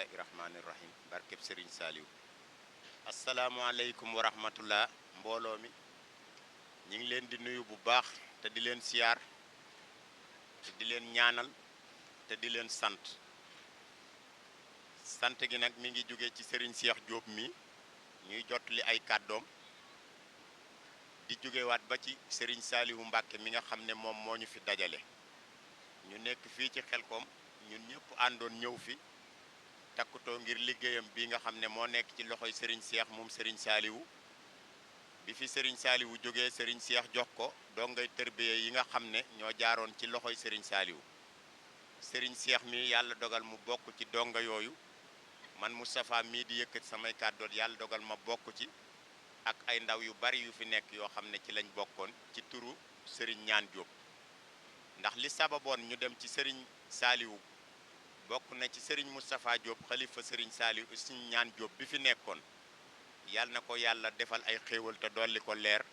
bismillahi rahmaani rahim barkeb Serigne Saliou asalaamualeykum wa rahmatullah mbooloo mi ñu ngi leen di nuyu bu baax te di leen siyaar te di leen ñaanal te di leen sant gi nag mi ngi jóge ci Serigne Cheikh Diop mi ñuy jotli ay kàddoom di jógewaat ba ci Serigne Saliou Mbacke mi nga xam ne moom moo ñu fi dajale ñu nekk fii ci Xelkom ñun ñëpp àndoon ñëw fi takkutoo ngir liggéeyam bi nga xam ne moo nekk ci loxoy Serigne Cheikh moom Serigne Saliou bi fi Serigne Saliou jógee Serigne Cheikh jox ko dongay tërbiye yi nga xam ne ñoo jaaroon ci loxoy Serigne Saliou Serigne Cheikh mi yàlla dogal mu bokk ci donga yooyu man Moustapha mii di yëkkat samay kàddoot yàlla dogal ma bokk ci ak ay ndaw yu bari yu fi nekk yoo xam ne ci lañ bokkoon ci turu Serigne Ñaan Diop ndax li sababoon ñu dem ci Serigne Saliou bokk na ci Serigne Moustapha Diop xalifa Serigne Saliou Serigne Ñaan Diop bi fi nekkoon yàlla na ko yàlla defal ay xéewal te dolli ko leer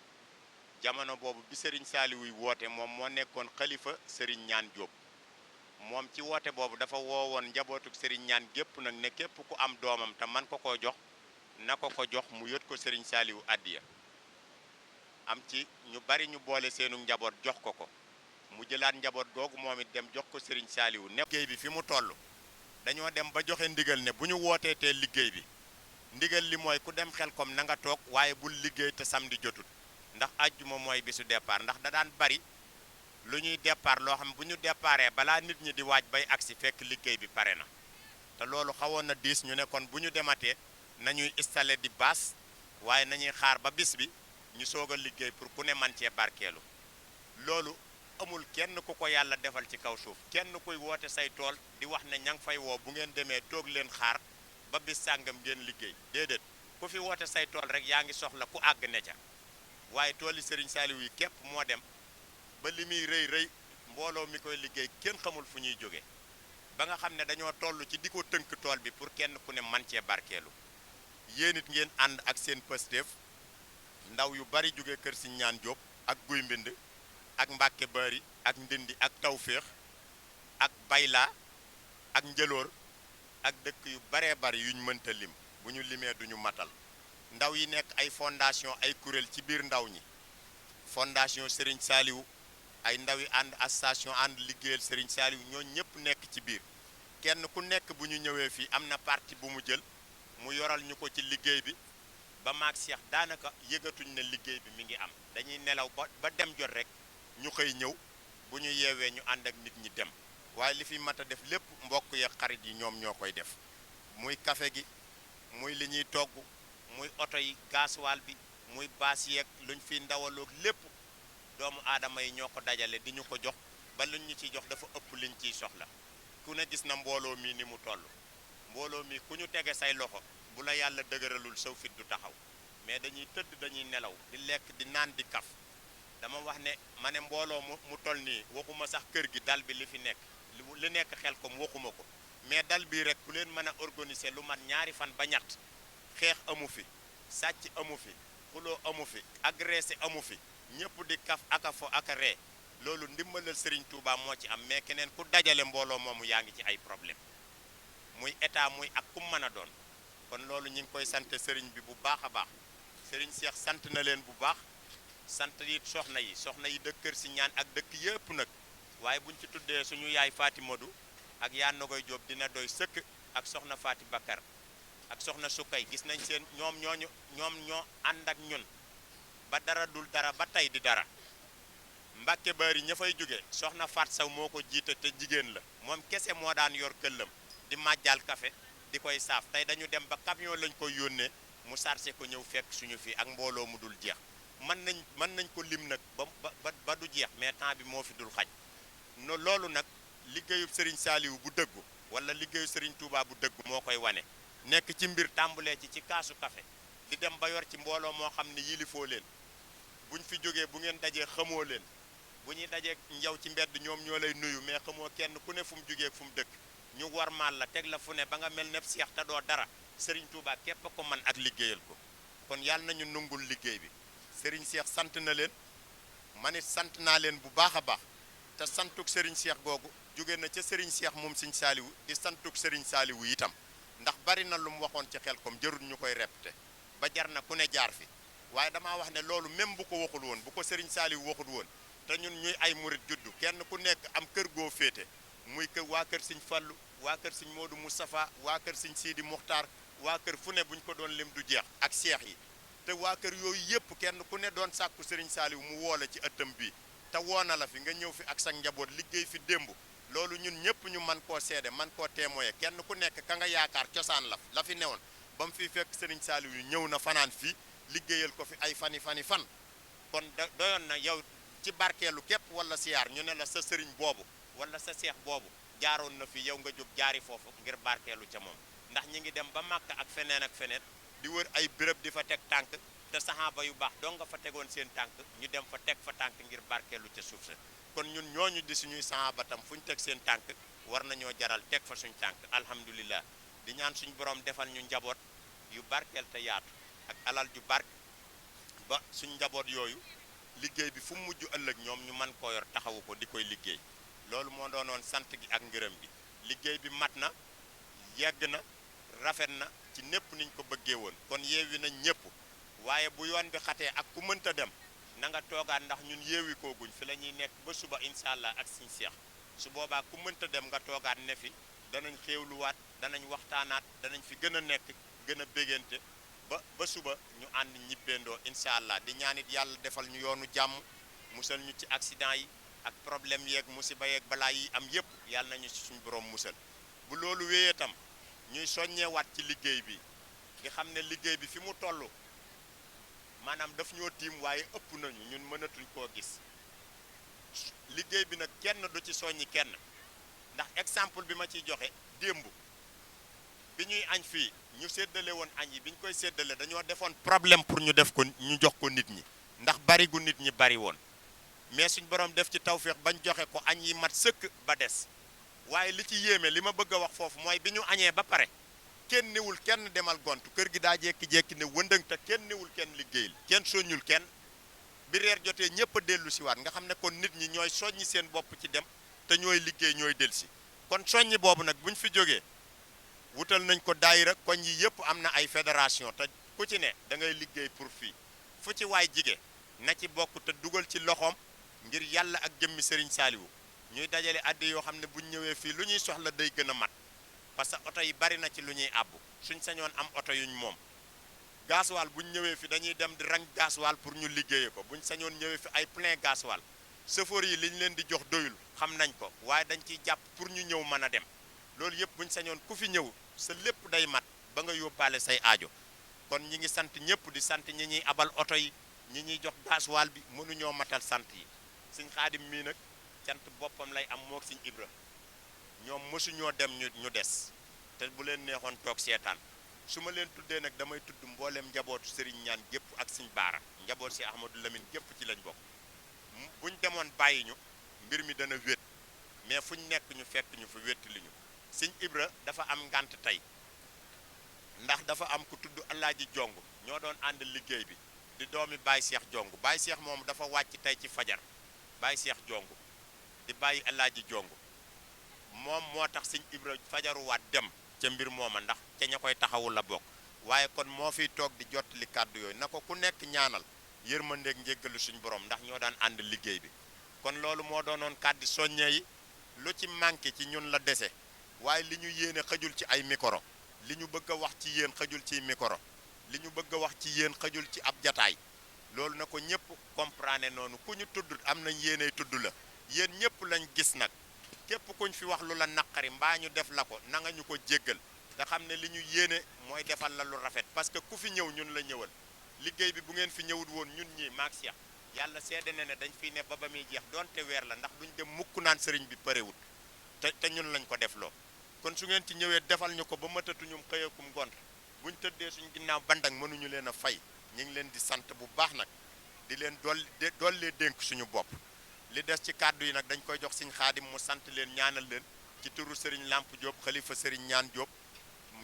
jamono boobu bi Serigne Saliou yi woote moom moo nekkoon xalifa Serigne Ñaan Diop moom ci woote boobu dafa woowoon njabootuk Serigne Ñaan gépp nag ne képp ku am doomam te man ko koo jox na ko jox mu yot ko Serigne Saliou addiya am ci ñu bari ñu boole seenu njaboot jox ko mu jëlaat njaboot googu moom it dem jox ko Serigne Saliou ne liggéey bi fi mu toll dañoo dem ba joxe ndigal ne bu ñu wooteetee liggéey bi ndigal li mooy ku dem Xelkom na nga toog waaye bul liggéey te samedi jotut ndax àjjuma mooy bisu départ ndax da daan bari lu ñuy départ loo xam bu ñu départee balaa nit ñi di waaj bay agsi fekk liggéey bi pare na te loolu xawoon na diis ñu ne kon bu ñu dematee nañuy installé di baas waaye nañuy xaar ba bis bi ñu soog a liggéey pour ku ne man cee barkeelu loolu amul kenn ku ko yàlla defal ci kaw suuf kenn kuy woote say tool di wax ne ña ngi fay woo bu ngeen demee toog leen xaar ba bis sàngam ngeen liggéey déedéet ku fi woote say tool rek yaa ngi soxla ku àgg ne ca waaye tooli Serigne Saliou yi képp moo dem ba li muy rëy mbooloo mi koy liggéey kenn xamul fu ñuy jóge ba nga xam ne dañoo toll ci di ko tënk tool bi pour kenn ku ne man cee barkeelu yéen it ngeen ànd ak seen Pastef ndaw yu bari jóge kër si Ñaan Diop ak Guy Mbind ak Mbàkke Bari ak Ndindi ak Tawféex ak Bayla ak Njëloor ak dëkk yu baree bari yuñ mënta lim bu ñu limee duñu matal ndaw yi nekk ay fondation ay kuréel ci biir ndaw ñi fondation Serigne Saliou ay ndaw yi ànd association ànd liggéeyal Serigne Saliou ñoo ñëpp nekk ci biir kenn ku nekk bu ñu ñëwee fii am na parti bu mu jël mu yoral ñu ko ci liggéey bi ba maag Cheikh daanaka yëgatuñ ne liggéey bi mi ngi am dañuy nelaw ba dem jot rek ñu xëy ñëw bu ñu yeewee ñu ànd ak nit ñi dem waaye li fi mat a def lépp mbokk yeeg xarit yi ñoom ñoo koy def muy café gi muy li ñuy togg muy oto yi gasoil bi muy baas yeeg luñ fi ndawaloog lépp doomu aadama yi ñoo ko dajale di ñu ko jox ba luñ ñu ciy jox dafa ëpp liñ ciy soxla ku ne gis na mbooloo mi ni mu toll mbooloo mi ku ñu tege say loxo bu la yàlla dëgëralul saw fit du taxaw mais dañuy tëdd dañuy nelaw di lekk di naan di kaf dama wax ne ma ne mbooloo mu toll nii waxuma sax kër gi dal bi li fi nekk li nekk Xelkom waxuma ko mais dal bii rek ku leen mën a organiser lu mat ñaari fan ba ñett xeex amu fi sàcc amu fi xuloo amu fi agressé amu fi ñëpp di kaf aka fo aka ree loolu ndimbalal Serigne Touba moo ci am mais keneen ku dajale mbooloo moomu yaa ngi ci ay problème muy état muy ak kum mën a doon kon loolu ñu ngi koy sant Serigne bi bu baax a baax Serigne Cheikh sant na leen bu baax sant it soxna yi dëkk Kër si Ñaan ak dëkk yëpp nag waaye buñ ci tuddee suñu yaay Faati Modou ak yaa Nogoy Diop dina doy sëkk ak soxna Faati Bakar ak soxna Sukay gis nañ seen ñoom ñoo ànd ak ñun ba dara dul dara ba tey di dara Mbàkke Bari ña fay jóge soxna Faat Saw moo ko jiite te jigéen la moom kese moo daan yor këllam di màjjal café di koy saaf tey dañu dem ba camion lañ koy yónnee mu sarse ko ñëw fekk suñu fii ak mbooloo mu dul jeex mën nañ ko lim nag ba du jeex mais temps bi moo fi dul xaj no loolu nag liggéeyu Serigne Saliou bu dëggu wala liggéeyu Serigne Touba bu dëggu moo koy wane nekk ci mbir tàmbalee ci kaasu café di dem ba yor ci mbooloo moo xam ne yilifoo leen buñ fi jógee bu ngeen dajee xamoo leen bu ñuy dajee njaw ci mbedd ñoom ñoo lay nuyu mais xamoo kenn ku ne fu mu jógee fu mu dëkk ñu warmaal la teg la fu ne ba nga mel ne seex te doo dara Serigne Touba képp ko man ak liggéeyal ko kon yàlla nañu nungul liggéey bi Serigne Cheikh sant na leen man it sant naa leen bu baax a baax te santuk Serigne Cheikh googu jóge na ca Serigne Cheikh moom Serigne Saliou di santuk Serigne Saliou itam ndax bari na lu mu waxoon ci Xelkom jërul ñu koy répété ba jar na ku ne jaar fi waaye damaa wax ne loolu même bu ko waxul woon bu ko Serigne Saliou waxul woon te ñun ñuy ay murit juddu kenn ku nekk am kër goo féete muy kër waa kër Serigne Fallou waa kër Serigne Modou Moustapha waa kër Serigne Sidi Muxtaar waa kër fu ne buñ ko doon lim du jeex ak seex yi te waa kër yooyu yëpp kenn ku ne doon sàkku Serigne Saliou mu woole ci ëttam bii te woona la fi nga ñëw fi ak sa njaboot liggéey fi démb loolu ñun ñëpp ñu man koo seede man koo témoye kenn ku nekk ka nga yaakaar cosaan la fi newoon ba mu fi fekk Serigne Saliou yu ñëw na fanaan fii liggéeyal ko fi ay fani fan kon doyoon na yow ci barkeelu képp wala siyaar ñu ne la sa sëriñ boobu wala sa seex boobu jaaroon na fi yow nga jóg jaari foofu ngir barkeelu ca moom ndax ñi ngi dem ba Màkka ak feneen di wër ay béréb di fa teg tànk te saxaaba yu baax doo nga fa tegoon seen tànk ñu dem fa teg fa tànk ngir barkeelu ca suuf sa kon ñun ñooñu di suñuy saxaaba tam fu ñu teg seen tànk war nañoo jaral teg fa suñ tànk alhamdulilah di ñaan suñu borom defal ñu njaboot yu barkeel te yaatu ak alal ju barke ba suñ njaboot yooyu liggéey bi fu mu mujj ëllëg ñoom ñu mën koo yor taxawu ko di koy liggéey loolu moo doonoon sant gi ak ngërëm gi liggéey bi mat na yegg na rafet na ci népp niñ ko bëggee woon kon yeewi nañ ñëpp waaye bu yoon bi xatee ak ku mënta dem na nga toogaat ndax ñun yeewi kooguñ fi la ñuy nekk ba suba incha allah ak suñ seex su boobaa ku mënta dem nga toogaat ne fi danañ xéewluwaat danañ waxtaanaat danañ fi gën a nekk gën a bégante ba suba ñu ànd ñibbeendoo incha allah di ñaanit yàlla defal ñu yoonu jàmm musal ñu ci accident yi ak problème yeeg musiba yeeg balaa yi am yépp yàlla nañu ci suñu borom musal bu loolu wéyee tam ñuy soññewaat ci liggéey bi di xam ne liggéey bi fi mu toll maanaam daf ñoo tiim waaye ëpp nañu ñun mënatuñ koo gis liggéey bi nag kenn du ci soññi kenn ndax exemple bi ma ciy joxe démb bi ñuy añ fii ñu séddale woon añ yi bi ñu koy séddale dañoo defoon problème pour ñu def ko ñu jox ko nit ñi ndax bari gu nit ñi bari woon mais suñ borom def ci tawféex bañ joxe ko añ yi mat sëkk ba des waaye li ci yéeme li ma bëgg a wax foofu mooy bi ñu añee ba pare kenn newul kenn demal gontu kër gi daa jékki-jékki ne wëndëng te kenn newul kenn liggéeyul kenn soññul kenn bi reer jotee ñëpp a dellu si waat nga xam ne kon nit ñi ñooy soññi seen bopp ci dem te ñooy liggéey ñooy del si kon soññi boobu nag buñ fi jógee wutal nañ ko daayira koñ yi yëpp am na ay fédération te ku ci ne da ngay liggéey pour fii fu ci waay jige na ci bokk te dugal ci loxoom ngir yàlla ak jëmmi Serigne Saliou ñuy dajale addi yoo xam ne buñ ñëwee fii lu ñuy soxla day gën a mat parce que oto yi bari na ci lu ñuy àbbu suñ sañoon am oto yuñ moom gasoil buñ ñëwee fi dañuy dem di rang gasoil pour ñu liggéeye ko buñ sañoon ñëwee fi ay plein gasoil chauffeur yi liñ leen di jox doyul xam nañ ko waaye dañ ciy jàpp pour ñu ñëw mën a dem loolu yëpp buñ sañoon ku fi ñëw sa lépp day mat ba nga yóbbaale say aajo kon ñi ngi sant ñëpp di sant ñi ñuy abal oto yi ñi ñuy jox gasoil bi mënuñoo matal sant yi Sëñ Xaadim mii nag cant boppam lay am mook Sëñ Ibra ñoom mësuñoo dem ñu des te bu leen neexoon toog seetaan su ma leen tuddee nag damay tudd mbooleem njabootu Serigne Ñaan gépp ak Sëñ Baara njaboot si Ahmadou Lamine gépp ci lañ bokk buñ demoon bàyyi ñu mbir mi dana wét mais fuñ nekk ñu fekk ñu fa wétti li ñu Sëñ Ibra dafa am ngànt tey ndax dafa am ku tudd Alaaji Jong ñoo doon ànd liggéey bi di doomi Baye Cheikh Jong Baye Cheikh moom dafa wàcc tey ci fajar Baye Cheikh Jong di bàyyi Alaaji Jong moom moo tax Sëñ Ibra fajaruwaat dem ca mbir mooma ndax ca ña koy taxawul la bokk waaye kon moo fiy toog di jottali kàddu yooyu na ko ku nekk ñaanal yërmandeeg njéggalu suñu borom ndax ñoo daan ànd liggéey bi kon loolu moo doonoon kàddu soññee yi lu ci manqué ci ñun la dese waaye li ñu yéene xëjul ci ay micro li ñu bëgg a wax ci yéen xëjul ci micro li ñu bëgg a wax ci yéen xëjul ci ab jataay loolu na ko ñëpp comprendre noonu ku ñu tudd am nañ yéeney tudd la yéen ñëpp lañ gis nag képp kuñ fi wax lu la naqari mbaa ñu def la ko na nga ñu ko jéggal te xam ne li ñu yéene mooy defal la lu rafet parce que ku fi ñëw ñun la ñëwal liggéey bi bu ngeen fi ñëwut woon ñun ñii maag Cheikh yàlla seede na ne dañ fiy ne ba muy jeex doonte weer la ndax duñ dem mukk naan sëriñ bi parewut te ñun lañ ko def loo kon su ngeen ci ñëwee defal ñu ko ba matatuñum xëyakum gont buñ tëddee suñ ginnaaw bandang mënuñu leen a fay ñu ngi leen di sant bu baax nag di leen dollee dénk suñu bopp li des ci kàddu yi nag dañ koy jox Sëñ Xaadim mu sant leen ñaanal leen ci turu Serigne Lamp Diop xalifa Serigne Ñaan Diop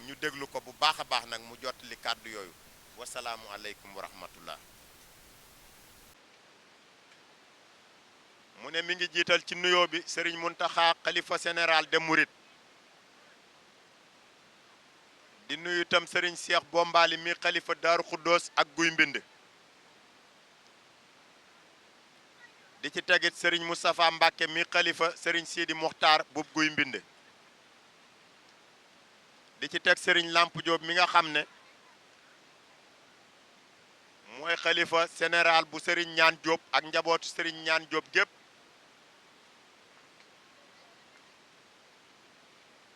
ñu déglu ko bu baax a baax nag mu jottali kàddu yooyu wasalaamu aleykum wa rahmatullah mu ne mi ngi jiital ci nuyoo bi Serigne Mountakha xalifa général de Mouride nuyu itam sëriñ Cheikh Bombali mi xalifa Daaru Xuddoos ak Guy Mbind di ci tegit sëriñ Moustapha Mbacke mi xalifa sëriñ Sidi Mokhtar bu Guy Mbind di ci teg sëriñ Lamp Diop mi nga xam ne mooy xalifa général bu sëriñ Ñaan Diop ak njabootu sëriñ Ñaan Diop gépp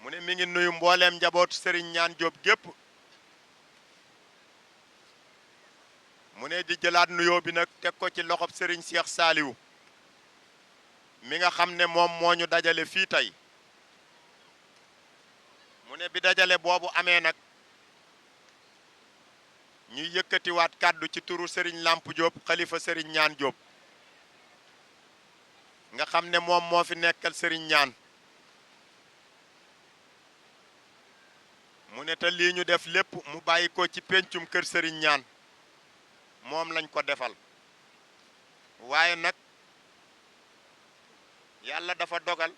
mu ne mi ngi nuyu mbooleem njabootu sëriñ Ñaan Diop gépp mu ne di jëlaat nuyoo bi nag teg ko ci loxob sëriñ Cheikh Saliou mi nga xam ne moom moo ñu dajale fii tey mu ne bi dajale boobu amee nag ñuy yëkkatiwaat kàddu ci turu sëriñ Lamp Diop xalifa sëriñ Ñaan Diop nga xam ne moom moo fi nekkal sëriñ Ñaan mu ne te lii ñu def lépp mu bàyyi ko ci pencum kër sëriñ Ñaan moom lañ ko defal waaye nag yàlla dafa dogal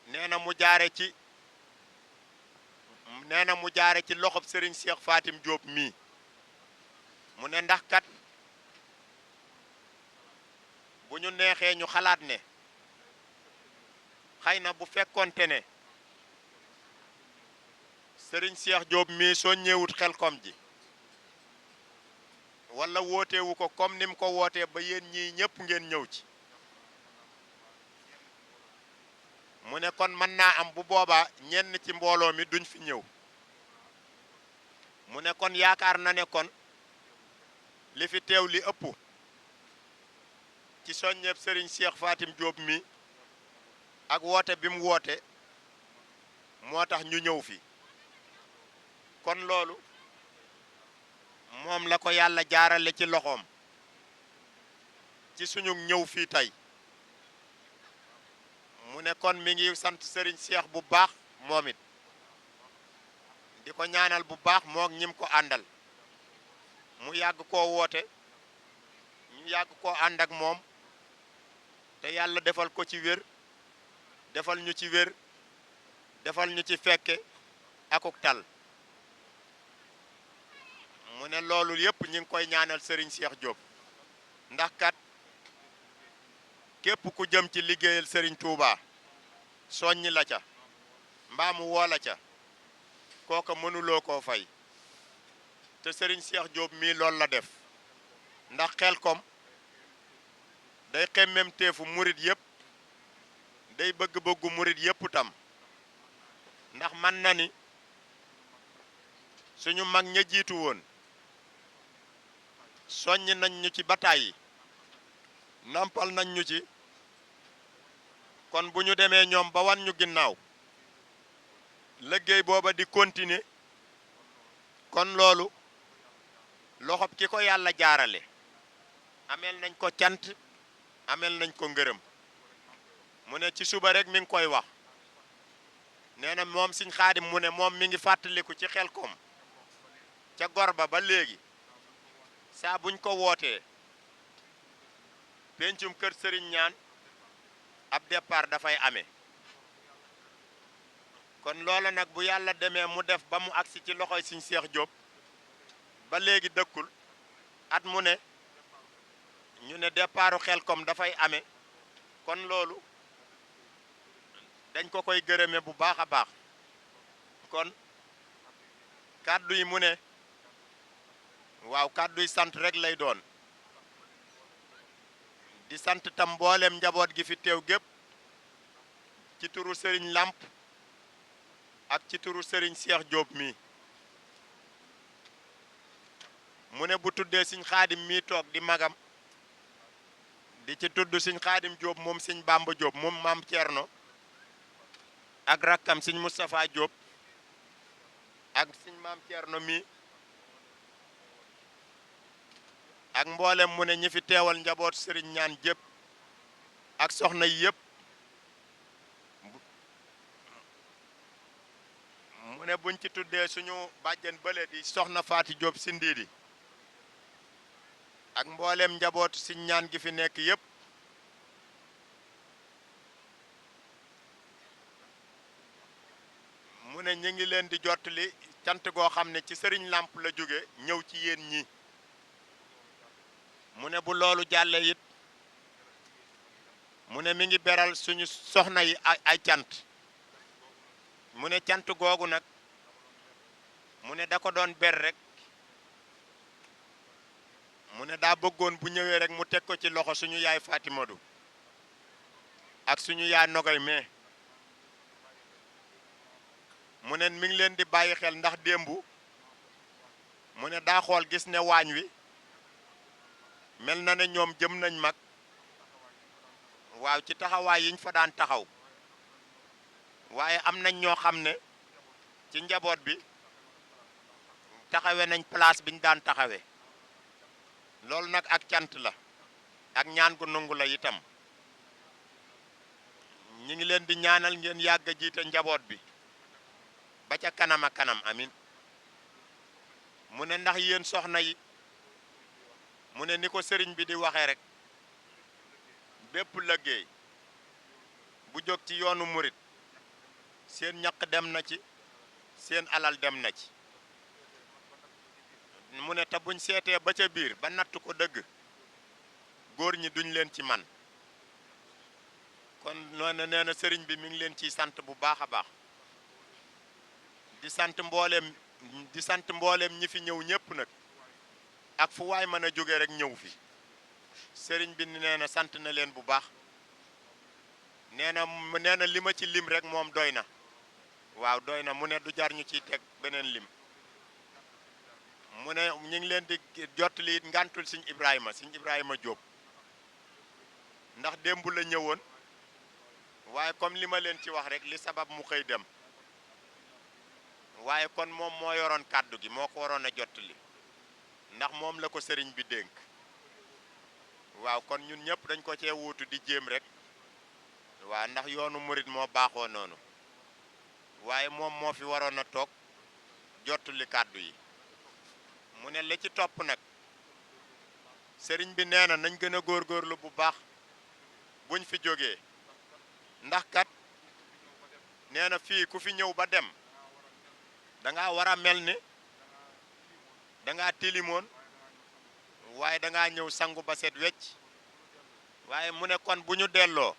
nee na mu jaare ci loxob sëriñ Cheikh Fatim Diop mii mu ne ndax kat bu ñu neexee ñu xalaat ne xëy na bu fekkonte ne sëriñ Cheikh Diop mii soo ñëwut Xelkom ji wala wootewu ko comme ni mu ko wootee ba yéen ñii ñëpp ngeen ñëw ci mu ne kon mën naa am bu boobaa ñenn ci mbooloo mi duñ fi ñëw mu ne kon yaakaar na ne kon li fi teew li ëpp ci soññeeb sëriñ Cheikh Fatim Diop mi ak woote bi mu woote moo tax ñu ñëw fi kon loolu moom la ko yàlla jaarale ci loxoom ci suñu ñëw fii tey mu ne kon mi ngi sant sëriñ Cheikh bu baax moom it di ko ñaanal bu baax moog ñim ko àndal mu yàgg koo woote ñu yàgg koo ànd ak moom te yàlla defal ko ci wér defal ñu ci wér defal ñu ci fekke akuk tal mu ne loolu yépp ñu ngi koy ñaanal sëriñ Cheikh Diop ndax kat képp ku jëm ci liggéeyal sëriñ Touba soññi la ca mbaa mu woo la ca kooka mënuloo koo fay te sëriñ Cheikh Diop mii loolu la def ndax Xelkom day xemmem teefu murit yépp day bëgg-bëggu murit yépp tam ndax man na ni suñu mag ña jiitu woon soññ nañ ñu ci bataay yi nampal nañ ñu ci kon bu ñu demee ñoom ba wan ñu ginnaaw liggéey booba di continuer kon loolu loxob ki ko yàlla jaarale ameel nañ ko cant ameel nañ ko ngërëm mu ne ci suba rek mi ngi koy wax nee na moom Sëñ Xaadim mu ne moom mi ngi fàttaliku ci Xelkom ca Gorba ba léegi saa buñ ko wootee pencum kër sëriñ Ñaan ab départ dafay amee kon loola nag bu yàlla demee mu def ba mu agsi ci loxoy Sëñ Cheikh Diop ba léegi dëkkul at mu ne ñu ne départu Xelkom dafay amee kon loolu dañ ko koy gërëme bu baax a baax kon kàddu yi mu ne waaw kàddu yi sant rek lay doon di sant tam mboolem njaboot gi fi teew gépp ci turu sëriñ Lamp ak ci turu sëriñ Cheikh Diop mi mu ne bu tuddee Sëñ Xaadim mi toog di magam di ci tudd Sëñ Xaadim Diop moom Sëñ Bamba Diop moom maam Thierno ak rakkam Sëñ Moustapha Diop ak Sëñ maam Thierno mi ak mboolem mu ne ñi fi teewal njaboot sëriñ Ñaan jépp ak soxna yi yëpp mu ne buñ ci tuddee suñu bàjjen bële di soxna Faati Diop Sindiidi ak mboolem njabootu Sëñ Ñaan gi fi nekk yëpp mu ne ñi ngi leen di jottali cant goo xam ne ci sëriñ làmp la jóge ñëw ci yéen ñi. mu ne bu loolu jàllee it mu ne mi ngi beral suñu soxna yi ay cant. mu ne cant googu nag mu ne da ko doon ber rek mu ne daa bëggoon bu ñëwee rek mu teg ko ci loxo suñu yaay Fatimatu ak suñu yaay Nogay mais mu ne mi ngi leen di bàyyi xel ndax démb mu ne daa xool gis ne waañ wi mel na ne ñoom jëm nañ mag waaw ci taxawaay yiñ fa daan taxaw waaye am nañ ñoo xam ne ci njaboot bi taxawe nañ place biñ daan taxawe loolu nag ak cant la ak ñaan gu nangu la itam ñi ngi leen di ñaanal ngeen yàgg a jiite njaboot bi ba ca kanam a kanam amin mu ne ndax yéen soxna yi mu ne ni ko sëriñ bi di waxee rek bépp liggéey bu jóg ci yoonu murit seen ñaq dem na ci seen alal dem na ci mu ne te buñ seetee ba ca biir ba natt ko dëgg góor ñi duñ leen ci man kon noonu nee na sëriñ bi mi ngi leen ciy sant bu baax a baax di sant mbooleem ñi fi ñëw ñépp nag ak fu waay mën a jóge rek ñëw fi sëriñ bi nee na sant na leen bu baax nee na li ma ci lim rek moom doy na waaw doy na mu ne du jar ñu ciy teg beneen lim mu ne ñu ngi leen di jottali ngantul Sëñ Ibrahima Diop ndax démb la ñëwoon waaye comme li ma leen ci wax rek li sabab mu xëy dem waaye kon moom moo yoroon kàddu gi moo ko waroon a jottali ndax moom la ko sëriñ bi dénk waaw kon ñun ñëpp dañ ko cee wuutu di jéem rek waaw ndax yoonu murit moo baaxoo noonu waaye moom moo fi waroon a toog jottali kàddu yi mu ne la ci topp nag sëriñ bi nee na nañ gën a góorgóorlu bu baax buñ fi jógee ndax kat nee na fii ku fi ñëw ba dem danga war a mel ni danga tilimoon waaye danga ñëw sangu ba set wecc waaye mu ne kon bu ñu delloo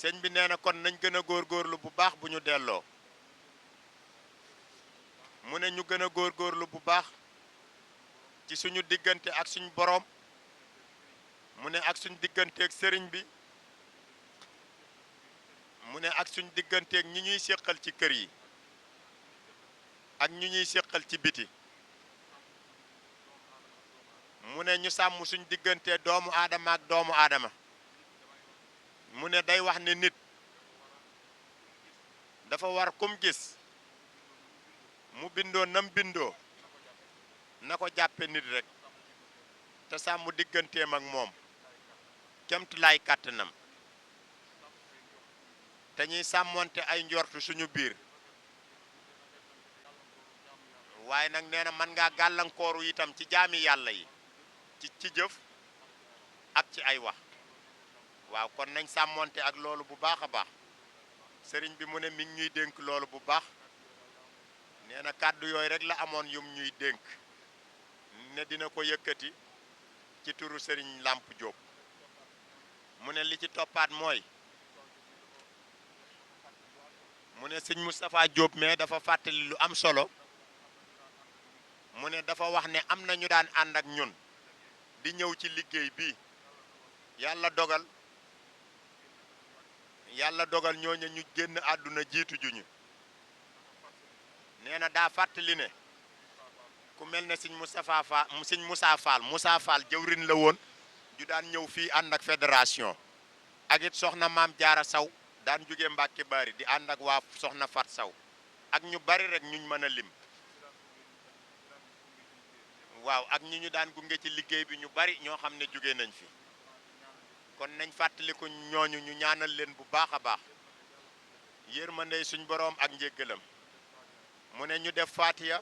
sëñ bi nee na kon nañ gën a góorgóorlu bu baax bu ñu delloo mu ne ñu gën a góorgóorlu bu baax ci suñu diggante ak suñu boroom mu ne ak suñu digganteeg sëriñ bi mu ne ak suñu digganteeg ñi ñuy séqal ci kër yi ak ñi ñuy séqal ci biti mu ne ñu sàmm suñu diggante doomu aadama ak doomu aadama mu ne day wax ne nit dafa war kum gis mu bindoo nam bindoo na ko jàppe nit rek te sàmm digganteem ak moom kemt lay kàttanam te ñuy sàmmonte ay njortu suñu biir waaye nag nee na mën ngaa gàllankooru itam ci jaami yàlla yi ci jëf ak ci ay wax waaw kon nañ sàmmonte ak loolu bu baax a baax sëriñ bi mu ne mi ngi ñuy dénk loolu bu baax nee na kàddu yooyu rek la amoon yum ñuy dénk ne dina ko yëkkati ci turu sëriñ Lamp Diop mu ne li ci toppaat mooy mu ne sëñ Moustapha Diop mais dafa fàttali lu am solo mu ne dafa wax ne am na ñu daan ànd ak ñun di ñëw ci liggéey bi yàlla dogal ñooñu ñu génn àdduna jiitu juñu nee na daa fàttali ne ku mel ne sëñ Moussa Fall jëwrin la woon ju daan ñëw fii ànd ak fédération ak it soxna Maam Jaara Saw daan jóge Mbàkke Bari di ànd ak waa soxna Fat Saw ak ñu bari rek ñuñ mën a lim waaw ak ñi ñu daan gunge ci liggéey bi ñu bari ñoo xam ne jóge nañ fi kon nañ fàttaliku ñooñu ñu ñaanal leen bu baax a baax yërmande suñ boroom ak njéggalam mu ne ñu def Faatiya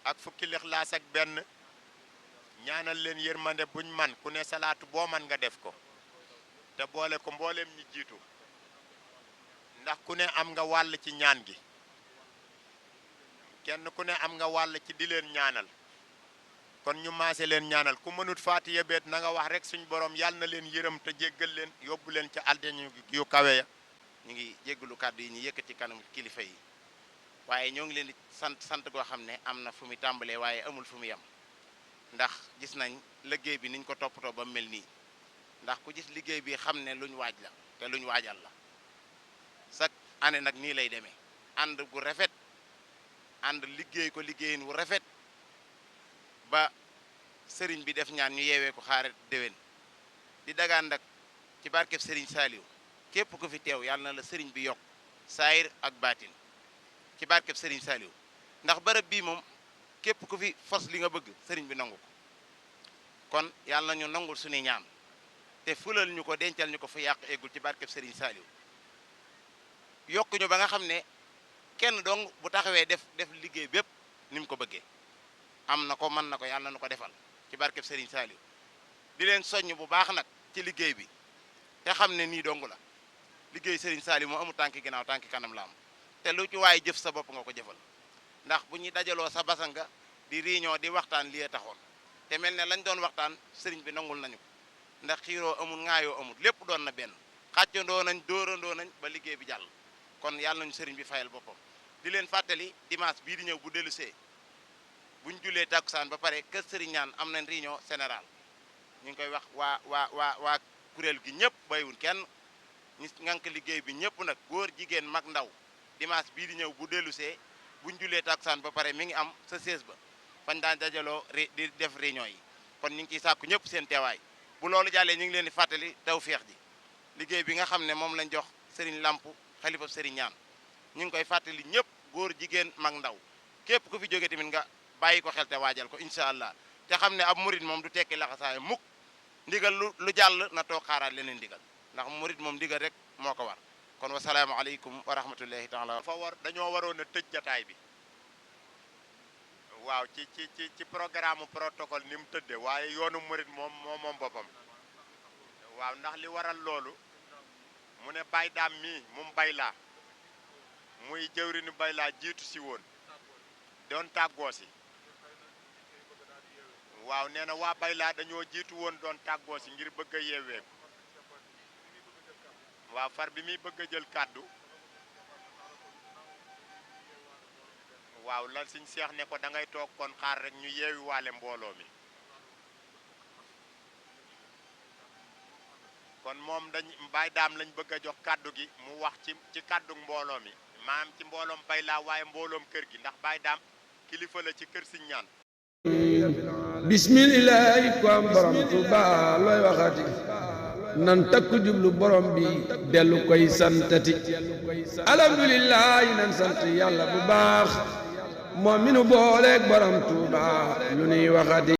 ak fukki Lixlaas ak benn ñaanal leen yërmande buñ man ku ne salaatu boo man nga def ko te boole ko mbooleem ñi jiitu ndax ku ne am nga wàll ci ñaan gi, kenn ku ne am nga wàll ci di leen ñaanal, kon ñu maase leen ñaanal. ku mënut faatiya beet na nga wax rek suñ borom yàlla na leen yërëm te jéggal leen yóbbu leen ca àddina yu kawe ya. ñu ngi jéggalu kàddu yi ñu yëkkati kanam kilifa yi, waaye ñoo ngi leen di sant goo xam ne am na fu mu tàmbalee waaye amul fu mu yem, ndax gis nañ liggéey bi niñ ko toppatoo ba mel nii. ndax ku gis liggéey bi xam ne luñ waaj la te luñ waajal la chaque année nag nii lay demee, ànd gu rafet, ànd liggéey ko liggéeyin wu rafet ba sëriñ bi def ñaan ñu yeewee ko xaare déwén. di dagaan nag ci barkeb sëriñ Saliou képp ku fi teew yàlla na la sëriñ bi yokk saayir ak baatin ci barkeb sëriñ Saliou, ndax bërëb bii moom képp ku fi fos li nga bëgg sëriñ bi nangu ko. kon yàlla na ñu nangul suñuy ñaan te fulal ñu ko, dencal ñu ko fa yàq eggul ci barkeb sëriñ Saliou. yokk ñu ba nga xam ne kenn dong bu taxawee def liggéey bépp ni mu ko bëggee am na ko, mën na ko, yàlla na ko defal ci barkeb sëriñ Saliou. di leen soññ bu baax nag ci liggéey bi te xam ne nii dong la liggéey sëriñ Saliou moo amul tànki ginnaaw tànki kanam la am, te lu ci waaye jëf sa bopp nga ko jëfal. ndax bu ñuy dajaloo sa basanga di réunion di waxtaan lii taxoon te mel ne lañ doon waxtaan sëriñ bi nangul nañu ko, ndax xiiroo amul ŋaayoo amul, lépp doon na benn, xàccandoo nañ dóorandoo nañ ba liggéey bi jàll. kon yàlla nañu sëriñ bi fayal boppam. di leen fàttali dimanche bii di ñëw bu dellusee buñ jullee takkusaan ba pare kër sëriñ ñaan am nañ réunion générale. ñu ngi koy wax waa kuréel gi ñëpp baywul kenn, ñi ngànk liggéey bi ñëpp nag, góor jigéen mag ndaw. dimanche bii di ñëw bu dellusee buñ jullee takkusaan ba pare mi ngi am sa siège ba fañ daan dajaloo di def réunion yi. kon ñu ngi ciy sàkku ñëpp seen teewaay. bu loolu jàllee ñu ngi leen di fàttali tawfeex ji liggéey bi nga xam ne moom lañ jox sëriñ Lamp xalifa sëriñ ñaan, ñu ngi koy fàttali ñëpp, góor jigéen mag ndaw. képp ku fi jóge tamit nga bàyyi ko xel te waajal ko incha allah, te xam ne ab murit moom du tekki laxasaay mukk. ndigal lu jàll na toog xaaraat leneen ndigal, ndax murit moom ndigal rek moo ko war. kon wassalaamu aleykum wa rahmatullahi taala. dañoo waroon a tëj jataay bi waaw ci programme protocole ni mu tëdde, waaye yoonu murit moom boppam. waaw ndax li waral loolu mu ne Baye Dame mii moom Bayla muy jëwriñu Bayla jiitu si woon doon tàggoo si. waaw nee na waa Bayla dañoo jiitu woon doon tàggoo si ngir bëgg a yeeweeku. waaw far bi muy bëgg a jël kàddu waaw la Sëñ Seex ne ko da ngay toog kon xaar rek ñu yeewi waale mbooloo mi. kon moom Baye Dame lañ bëgg a jox kàddu gi mu wax ci kàddu mbooloo mi, maanaam ci mbooloom Bayla waaye mbooloom kër gi, ndax Baye Dame kilifa la ci kër Sëñ ñaan. bismillahi ko am borom Tuuba looy waxati nan takku jublu borom bi dellu koy santati. alhamdulillahi nan sant yàlla bu baax moom mi nu booleeg borom Tuuba lu nuy waxati.